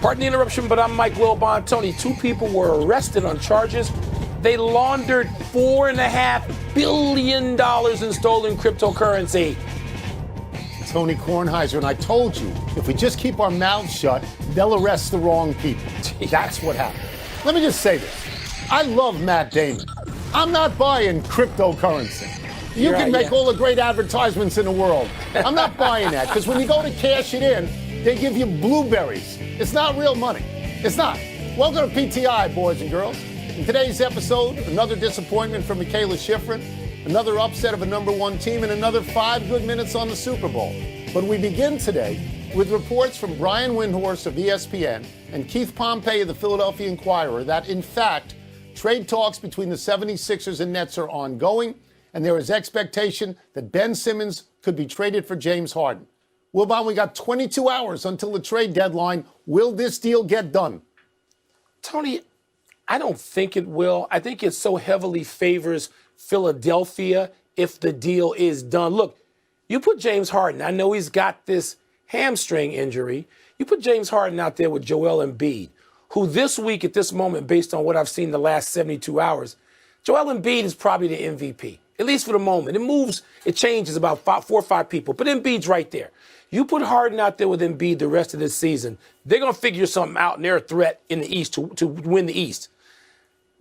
Pardon the interruption, but I'm Mike Wilbon. Tony, two people were arrested on charges. They laundered $4.5 billion in stolen cryptocurrency. Tony Kornheiser, and I told you, if we just keep our mouths shut, they'll arrest the wrong people. That's what happened. Let me just say this. I love Matt Damon. I'm not buying cryptocurrency. You can make all the great advertisements in the world. I'm not buying that, because when you go to cash it in, they give you blueberries. It's not real money. It's not. Welcome to PTI, boys and girls. In today's episode, another disappointment for Mikaela Shiffrin, another upset of a number one team, and another 5 good minutes on the Super Bowl. But we begin today with reports from Brian Windhorst of ESPN and Keith Pompey of the Philadelphia Inquirer that, in fact, trade talks between the 76ers and Nets are ongoing, and there is expectation that Ben Simmons could be traded for James Harden. Wilbon, we got 22 hours until the trade deadline. Will this deal get done? Tony, I don't think it will. I think it so heavily favors Philadelphia if the deal is done. Look, you put James Harden, I know he's got this hamstring injury. You put James Harden out there with Joel Embiid, who this week at this moment, based on what I've seen the last 72 hours, Joel Embiid is probably the MVP, at least for the moment. It moves, it changes about 4 or 5 people, but Embiid's right there. You put Harden out there with Embiid the rest of this season, they're going to figure something out, and they're a threat in the East to win the East.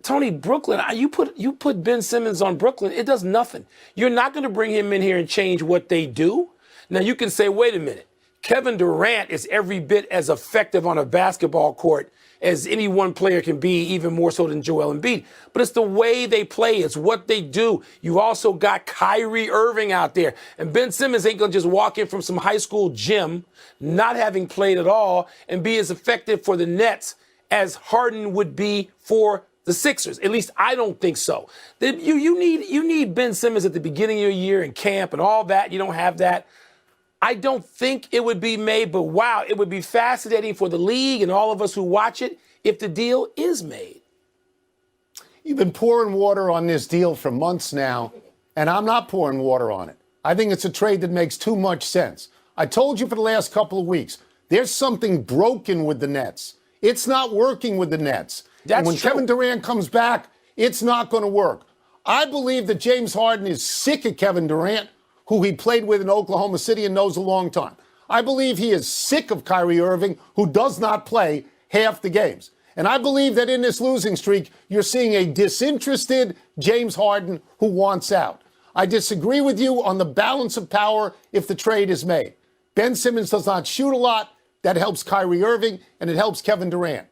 Tony, Brooklyn, you put Ben Simmons on Brooklyn, it does nothing. You're not going to bring him in here and change what they do. Now, you can say, wait a minute, Kevin Durant is every bit as effective on a basketball court as any one player can be, even more so than Joel Embiid. But it's the way they play. It's what they do. You also got Kyrie Irving out there. And Ben Simmons ain't going to just walk in from some high school gym, not having played at all, and be as effective for the Nets as Harden would be for the Sixers. At least I don't think so. You need Ben Simmons at the beginning of your year in camp and all that. You don't have that. I don't think it would be made, but wow, it would be fascinating for the league and all of us who watch it if the deal is made. You've been pouring water on this deal for months now, and I'm not pouring water on it. I think it's a trade that makes too much sense. I told you for the last couple of weeks, there's something broken with the Nets. It's not working with the Nets. That's and when true. Kevin Durant comes back, it's not going to work. I believe that James Harden is sick of Kevin Durant, who he played with in Oklahoma City and knows a long time. I believe he is sick of Kyrie Irving, who does not play half the games. And I believe that in this losing streak, you're seeing a disinterested James Harden who wants out. I disagree with you on the balance of power if the trade is made. Ben Simmons does not shoot a lot. That helps Kyrie Irving, and it helps Kevin Durant.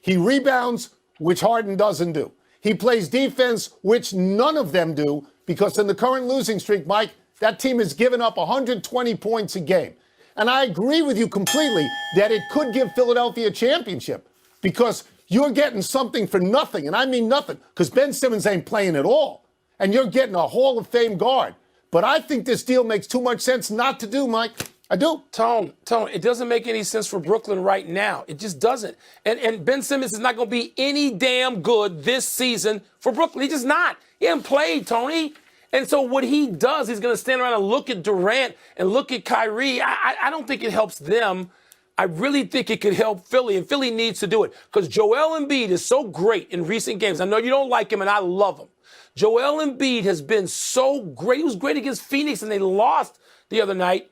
He rebounds, which Harden doesn't do. He plays defense, which none of them do, because in the current losing streak, Mike, that team has given up 120 points a game. And I agree with you completely that it could give Philadelphia a championship because you're getting something for nothing. And I mean nothing, because Ben Simmons ain't playing at all. And you're getting a Hall of Fame guard. But I think this deal makes too much sense not to do, Mike. I do. Tone, it doesn't make any sense for Brooklyn right now. It just doesn't. And Ben Simmons is not going to be any damn good this season for Brooklyn. He's just not. He hasn't played, Tony. And so what he does, he's going to stand around and look at Durant and look at Kyrie. I don't think it helps them. I really think it could help Philly, and Philly needs to do it because Joel Embiid is so great in recent games. I know you don't like him, and I love him. Joel Embiid has been so great. He was great against Phoenix, and they lost the other night.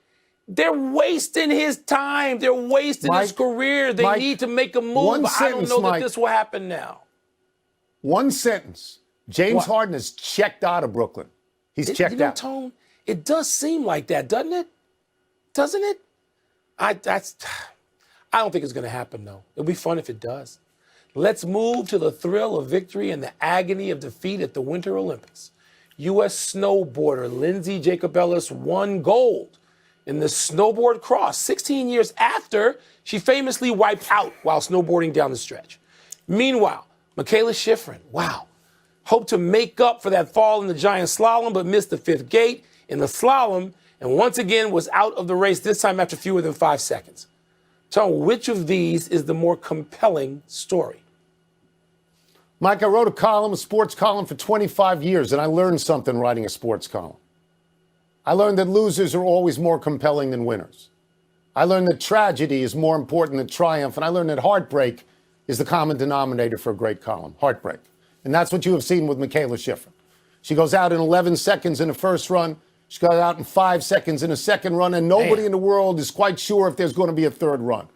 They're wasting his time. They're wasting his career. They need to make a move. I don't know that this will happen now. One sentence. James Harden is checked out of Brooklyn. He's checked out. Tone, it does seem like that, doesn't it? Doesn't it? I don't think it's going to happen, though. It'll be fun if it does. Let's move to the thrill of victory and the agony of defeat at the Winter Olympics. U.S. snowboarder Lindsey Jacobellis won gold in the snowboard cross 16 years after she famously wiped out while snowboarding down the stretch. Meanwhile, Mikaela Shiffrin, hoped to make up for that fall in the giant slalom, but missed the 5th gate in the slalom, and once again was out of the race, this time after fewer than 5 seconds. So which of these is the more compelling story? Mike, I wrote a sports column for 25 years, and I learned something writing a sports column. I learned that losers are always more compelling than winners. I learned that tragedy is more important than triumph, and I learned that heartbreak is the common denominator for a great column. Heartbreak. And that's what you have seen with Michaela Schifrin. She goes out in 11 seconds in the first run. She goes out in 5 seconds in the second run, and nobody in the world is quite sure if there's going to be a third run.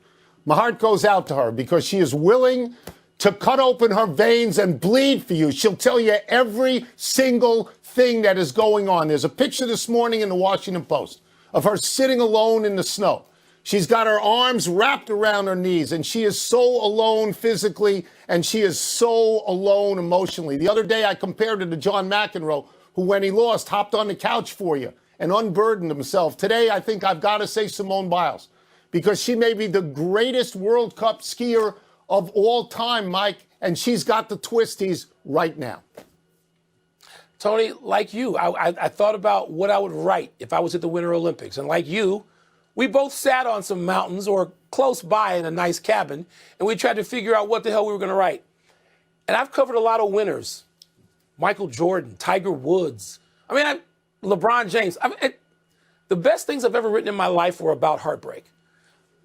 My heart goes out to her because she is willing to cut open her veins and bleed for you. She'll tell you every single thing that is going on. There's a picture this morning in the Washington Post of her sitting alone in the snow. She's got her arms wrapped around her knees, and she is so alone physically, and she is so alone emotionally. The other day, I compared her to John McEnroe, who, when he lost, hopped on the couch for you and unburdened himself. Today, I think I've got to say Simone Biles, because she may be the greatest World Cup skier of all time, Mike, and she's got the twisties right now. Tony, like you, I thought about what I would write if I was at the Winter Olympics. And like you, we both sat on some mountains or close by in a nice cabin, and we tried to figure out what the hell we were going to write. And I've covered a lot of winners. Michael Jordan, Tiger Woods. LeBron James. The best things I've ever written in my life were about heartbreak.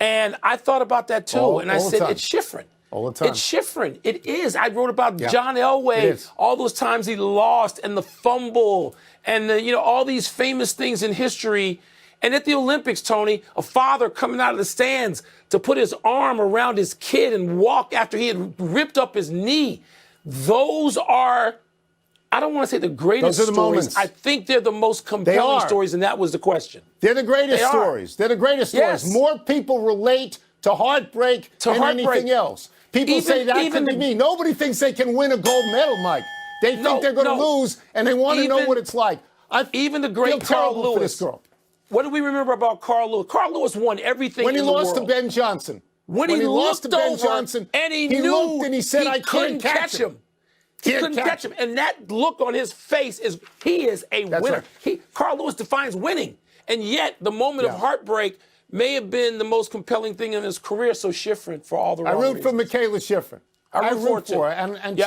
And I thought about that too, and I said, it's Schifrin. All the time. It's Schifrin. It is. I wrote about John Elway, all those times he lost and the fumble and all these famous things in history. And at the Olympics, Tony, a father coming out of the stands to put his arm around his kid and walk after he had ripped up his knee. Those are, I don't want to say the greatest Those are the stories. moments. I think they're the most compelling stories, and that was the question. They're the greatest stories. They're the greatest stories. Yes. More people relate to heartbreak than anything else. People say that could be me. Nobody thinks they can win a gold medal, Mike. They think they're going to lose, and they want to know what it's like. Even the great Carl Lewis. For this girl. What do we remember about Carl Lewis? Carl Lewis won everything when he in the lost world. to Ben Johnson. When he lost to Ben over Johnson, and he looked and he said, "I couldn't catch him." He couldn't catch him. And that look on his face is he is a winner. Right. Carl Lewis defines winning. And yet the moment of heartbreak may have been the most compelling thing in his career. So Schifrin for all the wrong reasons. I root for Michaela Schifrin. I root for her. And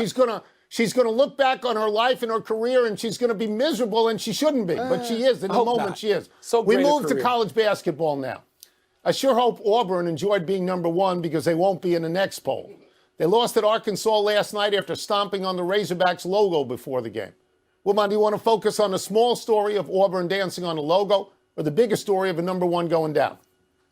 she's gonna look back on her life and her career, and she's gonna be miserable, and she shouldn't be, but she is. In the moment, she is. So we move to college basketball now. I sure hope Auburn enjoyed being number one, because they won't be in the next poll. They lost at Arkansas last night after stomping on the Razorbacks logo before the game. Wilbon, do you want to focus on the small story of Auburn dancing on the logo, or the bigger story of a number one going down?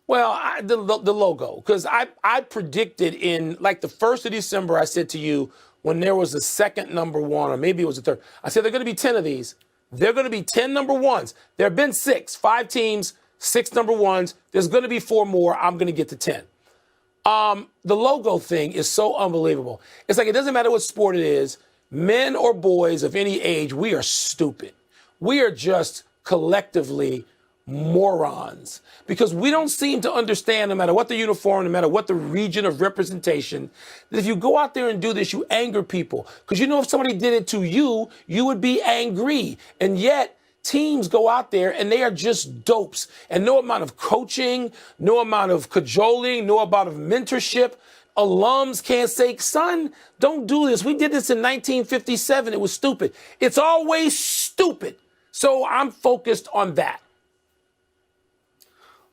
Well, the logo, because I predicted in like the 1st of December, I said to you, when there was a second number one, or maybe it was a third, I said there are going to be 10 of these. There are going to be 10 number ones. There have been 5 teams, 6 number ones. There's going to be 4 more. I'm going to get to 10. The logo thing is so unbelievable. It's like it doesn't matter what sport it is, men or boys of any age, we are stupid. We are just collectively morons, because we don't seem to understand, no matter what the uniform, no matter what the region of representation, that if you go out there and do this, you anger people. Because if somebody did it to you, you would be angry. And yet teams go out there and they are just dopes. And no amount of coaching, no amount of cajoling, no amount of mentorship. Alums can't say, son, don't do this. We did this in 1957. It was stupid. It's always stupid. So I'm focused on that.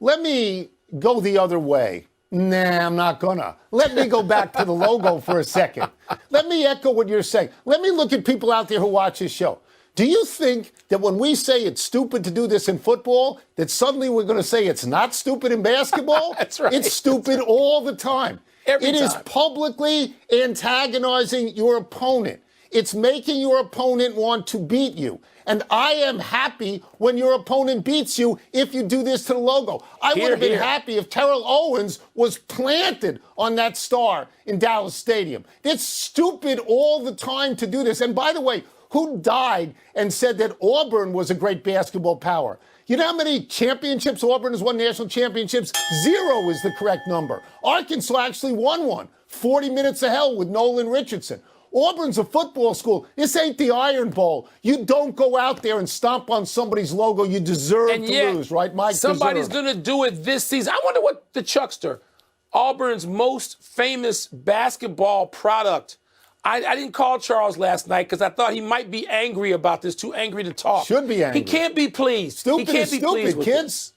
Let me go the other way. Nah, I'm not gonna. Let me go back to the logo for a second. Let me echo what you're saying. Let me look at people out there who watch this show. Do you think that when we say it's stupid to do this in football, that suddenly we're going to say it's not stupid in basketball? That's right. It's stupid all the time. Every time. It is time. Publicly antagonizing your opponent. It's making your opponent want to beat you. And I am happy when your opponent beats you if you do this to the logo. I would have been happy if Terrell Owens was planted on that star in Dallas Stadium. It's stupid all the time to do this. And by the way, who died and said that Auburn was a great basketball power? You know how many championships Auburn has won, national championships? 0 is the correct number. Arkansas actually won one. 40 minutes of hell with Nolan Richardson. Auburn's a football school. This ain't the Iron Bowl. You don't go out there and stomp on somebody's logo. You deserve to lose, right, Mike? Somebody's going to do it this season. I wonder what the Chuckster, Auburn's most famous basketball product. I didn't call Charles last night because I thought he might be angry about this, too angry to talk. Should be angry. He can't be pleased. Stupid he can't is be stupid, pleased with kids.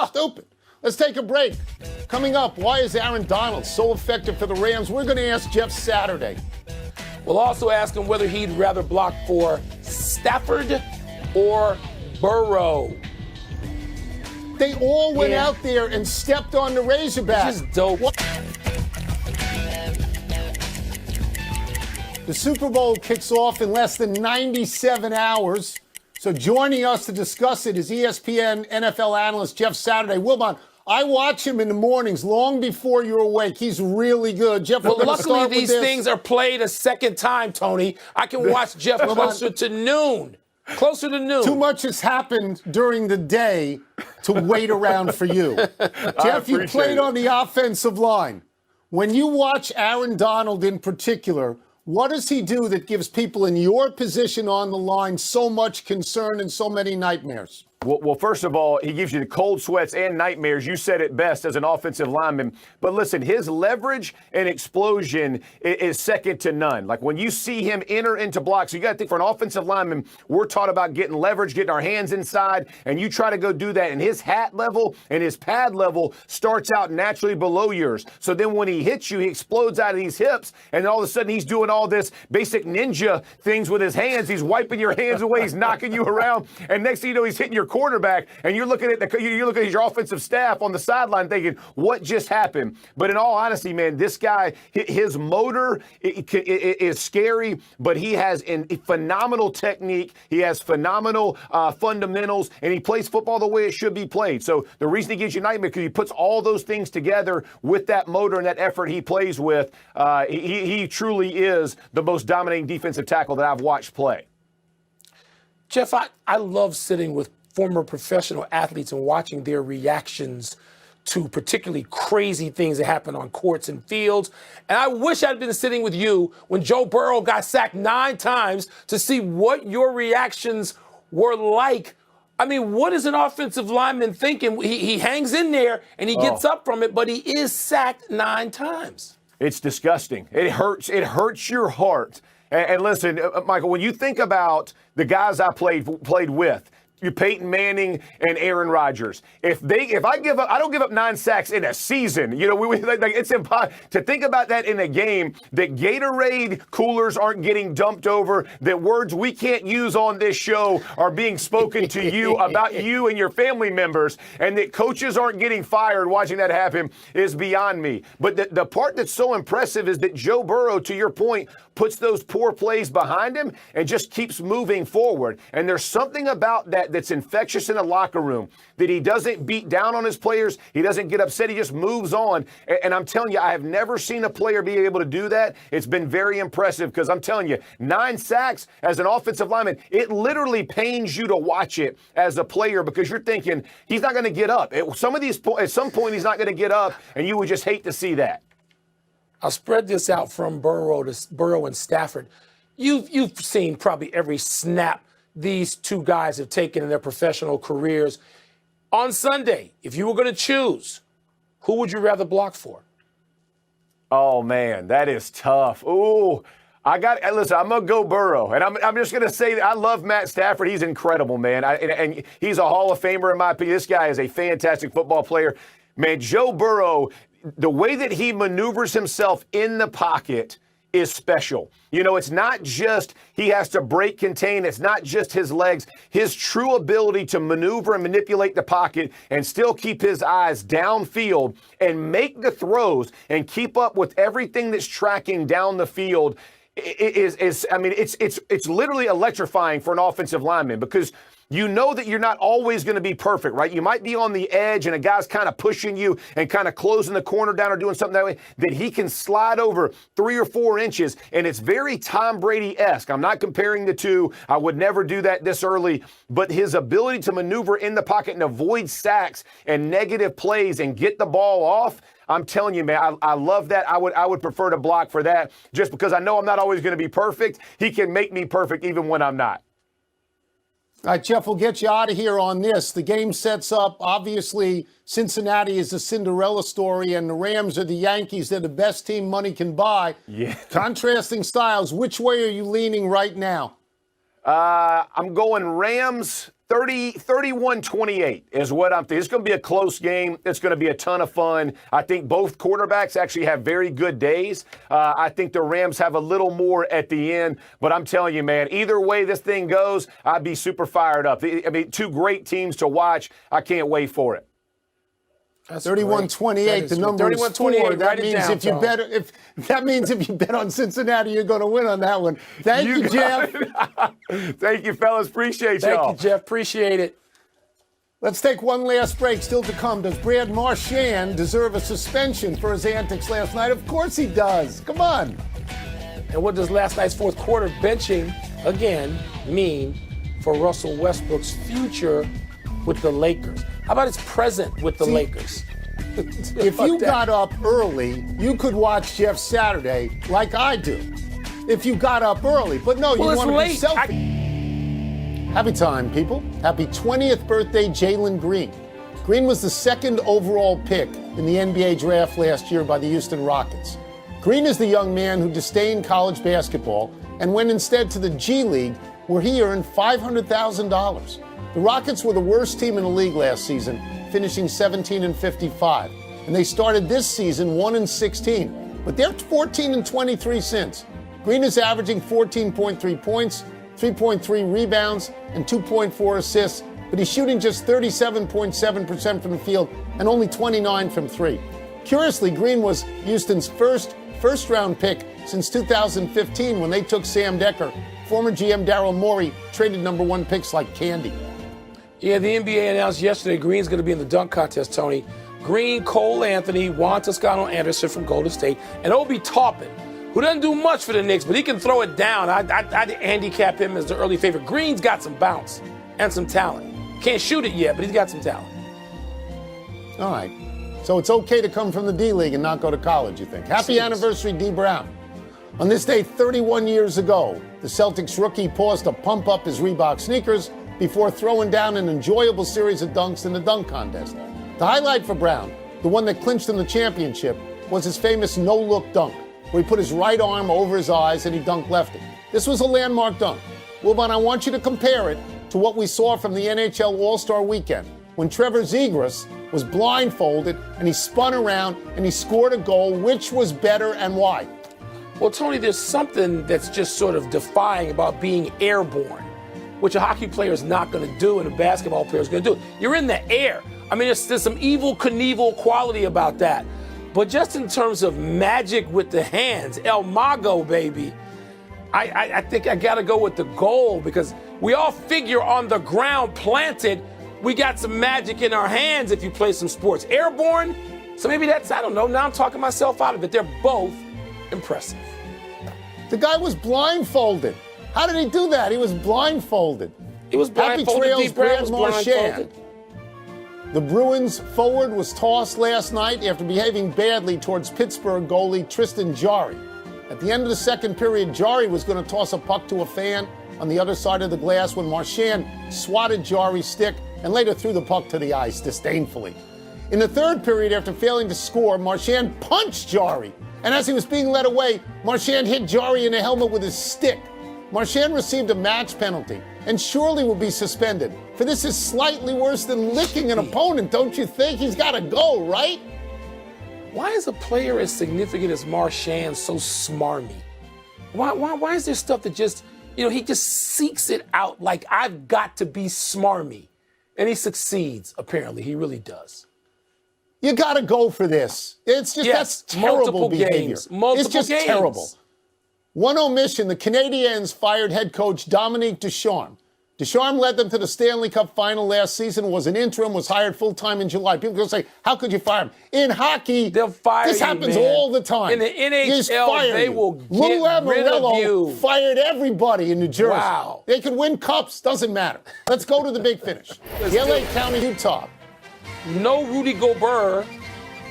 Stupid. Let's take a break. Coming up, why is Aaron Donald so effective for the Rams? We're going to ask Jeff Saturday. We'll also ask him whether he'd rather block for Stafford or Burrow. They all went out there and stepped on the Razorbacks. This is dope. The Super Bowl kicks off in less than 97 hours. So joining us to discuss it is ESPN NFL analyst Jeff Saturday. Wilbon, I watch him in the mornings long before you're awake. He's really good. Jeff, well, luckily these things are played a second time, Tony. I can watch Jeff closer to noon. Closer to noon. Too much has happened during the day to wait around for you. Jeff, you played on the offensive line. When you watch Aaron Donald in particular, what does he do that gives people in your position on the line so much concern and so many nightmares? Well, first of all, he gives you the cold sweats and nightmares. You said it best as an offensive lineman. But listen, his leverage and explosion is second to none. Like when you see him enter into blocks, you got to think for an offensive lineman, we're taught about getting leverage, getting our hands inside, and you try to go do that. And his hat level and his pad level starts out naturally below yours. So then when he hits you, he explodes out of these hips, and all of a sudden he's doing all this basic ninja things with his hands. He's wiping your hands away. He's knocking you around. And next thing you know, he's hitting your quarterback, and you're looking at your offensive staff on the sideline thinking, what just happened? But in all honesty, man, this guy, his motor is scary, but he has a phenomenal technique. He has phenomenal fundamentals, and he plays football the way it should be played. So the reason he gives you nightmare because he puts all those things together with that motor and that effort he plays with. He truly is the most dominating defensive tackle that I've watched play. Jeff, I love sitting with former professional athletes and watching their reactions to particularly crazy things that happen on courts and fields. And I wish I'd been sitting with you when Joe Burrow got sacked 9 times to see what your reactions were like. I mean, what is an offensive lineman thinking? He hangs in there and he gets up from it, but he is sacked 9 times. It's disgusting. It hurts. It hurts your heart. And listen, Michael, when you think about the guys I played with, Peyton Manning and Aaron Rodgers. If I give up, I don't give up 9 sacks in a season. You know, it's impossible to think about that in a game. That Gatorade coolers aren't getting dumped over. That words we can't use on this show are being spoken to you about you and your family members, and that coaches aren't getting fired. Watching that happen is beyond me. But the part that's so impressive is that Joe Burrow, to your point, puts those poor plays behind him and just keeps moving forward. And there's something about that's infectious in the locker room, that he doesn't beat down on his players. He doesn't get upset. He just moves on. And I'm telling you, I have never seen a player be able to do that. It's been very impressive because I'm telling you, 9 sacks as an offensive lineman, it literally pains you to watch it as a player because you're thinking he's not going to get up. At some point, he's not going to get up, and you would just hate to see that. I'll spread this out from Burrow and Stafford. You've seen probably every snap these two guys have taken in their professional careers. On Sunday, if you were going to choose, who would you rather block for? Oh, man, that is tough. Ooh, listen, I'm going to go Burrow. And I'm just going to say that I love Matt Stafford. He's incredible, man. And he's a Hall of Famer, in my opinion. This guy is a fantastic football player. Man, Joe Burrow, the way that he maneuvers himself in the pocket is special. You know, it's not just he has to break contain. It's not just his legs. His true ability to maneuver and manipulate the pocket and still keep his eyes downfield and make the throws and keep up with everything that's tracking down the field it's literally electrifying for an offensive lineman because you know that you're not always going to be perfect, right? You might be on the edge and a guy's kind of pushing you and kind of closing the corner down or doing something that way, that he can slide over 3 or 4 inches, and it's very Tom Brady-esque. I'm not comparing the two. I would never do that this early, but his ability to maneuver in the pocket and avoid sacks and negative plays and get the ball off, I'm telling you, man, I love that. I would prefer to block for that just because I know I'm not always going to be perfect. He can make me perfect even when I'm not. All right, Jeff, we'll get you out of here on this. The game sets up, obviously, Cincinnati is a Cinderella story, and the Rams are the Yankees. They're the best team money can buy. Yeah. Contrasting styles. Which way are you leaning right now? I'm going Rams 31-28 is what I'm thinking. It's going to be a close game. It's going to be a ton of fun. I think both quarterbacks actually have very good days. I think the Rams have a little more at the end. But I'm telling you, man, either way this thing goes, I'd be super fired up. I mean, two great teams to watch. I can't wait for it. 31-28, the number is 4. That means if you bet on Cincinnati, you're going to win on that one. Thank you, Jeff. Thank you, fellas. Appreciate y'all. Thank you, Jeff. Appreciate it. Let's take one last break. Still to come. Does Brad Marchand deserve a suspension for his antics last night? Of course he does. Come on. And what does last night's fourth quarter benching, again, mean for Russell Westbrook's future with the Lakers? How about his present with the Lakers? If you got up early, you could watch Jeff Saturday like I do. If you got up early. But no, you want to be selfish. Happy time, people. Happy 20th birthday, Jalen Green. Green was the second overall pick in the NBA draft last year by the Houston Rockets. Green is the young man who disdained college basketball and went instead to the G League, where he earned $500,000. The Rockets were the worst team in the league last season, finishing 17-55. And they started this season 1-16. But they're 14-23 since. Green is averaging 14.3 points, 3.3 rebounds, and 2.4 assists, but he's shooting just 37.7% from the field and only 29 from three. Curiously, Green was Houston's first-round pick since 2015 when they took Sam Decker. Former GM Daryl Morey traded number 1 picks like candy. Yeah, the NBA announced yesterday Green's going to be in the dunk contest, Tony. Green, Cole Anthony, Juan Toscano-Anderson from Golden State, and Obi Toppin, who doesn't do much for the Knicks, but he can throw it down. I'd handicap him as the early favorite. Green's got some bounce and some talent. Can't shoot it yet, but he's got some talent. All right. So it's okay to come from the D-League and not go to college, you think? Happy anniversary, D. Brown. On this day 31 years ago, the Celtics rookie paused to pump up his Reebok sneakers before throwing down an enjoyable series of dunks in the dunk contest. The highlight for Brown, the one that clinched him the championship, was his famous no-look dunk, where he put his right arm over his eyes and he dunked lefty. This was a landmark dunk. Wilbon, I want you to compare it to what we saw from the NHL All-Star Weekend, when Trevor Zegras was blindfolded and he spun around and he scored a goal. Which was better and why? Well, Tony, there's something that's just sort of defying about being airborne, which a hockey player is not going to do and a basketball player is going to do. You're in the air. I mean, there's some evil Knievel quality about that. But just in terms of magic with the hands, El Mago, baby, I think I got to go with the goal, because we all figure on the ground planted, we got some magic in our hands if you play some sports. Airborne, so maybe that's, I don't know, now I'm talking myself out of it. They're both impressive. The guy was blindfolded. How did he do that? He was blindfolded. He was blindfolded. Happy trails, Brad Marchand. Blindfolded. The Bruins forward was tossed last night after behaving badly towards Pittsburgh goalie Tristan Jarry. At the end of the second period, Jarry was going to toss a puck to a fan on the other side of the glass when Marchand swatted Jarry's stick and later threw the puck to the ice disdainfully. In the third period, after failing to score, Marchand punched Jarry. And as he was being led away, Marchand hit Jarry in the helmet with his stick. Marchand received a match penalty and surely will be suspended. For this is slightly worse than licking an opponent, don't you think? He's got to go, right? Why is a player as significant as Marchand so smarmy? Why is there stuff that just, he just seeks it out like, I've got to be smarmy? And he succeeds, apparently. He really does. You got to go for this. It's just, that's terrible behavior. It's just terrible. One omission, the Canadiens fired head coach Dominique Ducharme. Ducharme led them to the Stanley Cup final last season, was an interim, was hired full-time in July. People are going to say, how could you fire him? In hockey, they'll fire this happens all the time. In the NHL, they will get rid of you. Fired everybody in New Jersey. Wow. They could win cups, doesn't matter. Let's go to the big finish. The LA County, Utah. No Rudy Gobert.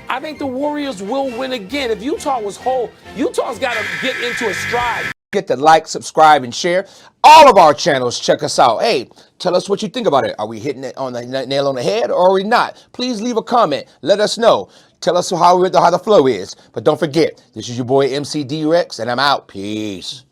I think the Warriors will win again. If Utah was whole, Utah's got to get into a stride. Get the like, subscribe, and share all of our channels. Check us out. Hey, tell us what you think about it. Are we hitting it on the nail on the head or are we not? Please leave a comment. Let us know. Tell us how the flow is. But don't forget, this is your boy MC D-Rex, and I'm out. Peace.